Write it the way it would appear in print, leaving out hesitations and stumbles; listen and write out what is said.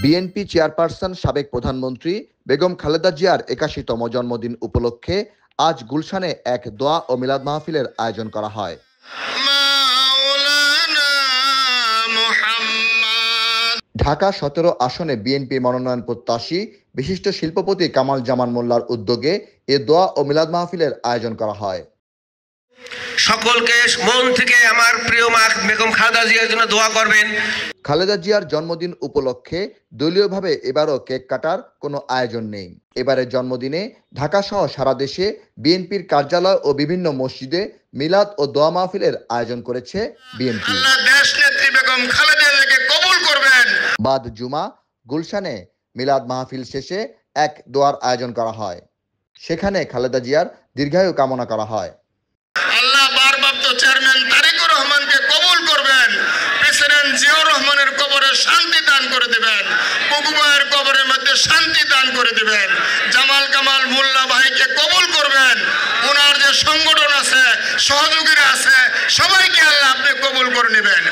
BNP chairperson সাবেক প্রধানমন্ত্রী বেগম খালেদা জিয়ার ৮১তম জন্মদিন উপলক্ষে আজ গুলশানে এক দোয়া ও মিলাদ মাহফিলের আয়োজন করা হয়। ঢাকা ১৭ আসনে বিএনপি মনোনয়ন প্রত্যাশী বিশিষ্ট শিল্পপতি কামাল জামান মোল্লার উদ্যোগে এ দোয়া ও মিলাদ মাহফিলের আয়োজন করা হয়। সকলকে মন থেকে আমার প্রিয় মা বেগম খালেদা জিয়ার জন্য দোয়া করবেন। খালেদা জিয়ার জন্মদিন উপলক্ষে দলীয়ভাবে এবারও কেক কাটার কোনো আয়োজন নেই। এবারের জন্মদিনে ঢাকা সহ সারা দেশে বিএনপির কার্যালয় ও বিভিন্ন মসজিদে মিলাদ ও দোয়া মাহফিলের আয়োজন করেছে বিএনপি। আল্লাহ দেশনেত্রী বেগম খালেদা জিয়াকে কবুল করবেন। বাদ জুমা গুলশানে মিলাদ মাহফিল শেষে এক দোয়ার আয়োজন করা হয়। সেখানে খালেদা জিয়ার দীর্ঘায়ু কামনা করা হয়। আল্লাহ ভারপ্রাপ্ত চেয়ারম্যান তারেকুর রহমানকে কবুল করবেন। প্রেসিডেন্ট জিয়াউর রহমানের কবরে শান্তি দান করে দেবেন। কুকুবায়ের কবরের মধ্যে শান্তি দান করে দেবেন। জামাল কামাল মোল্লা ভাইকে কবুল করবেন। ওনার যে সংগঠন আছে, সহযোগীরা আছে, সবাইকে আল্লাহ আপনি কবুল করে নেবেন।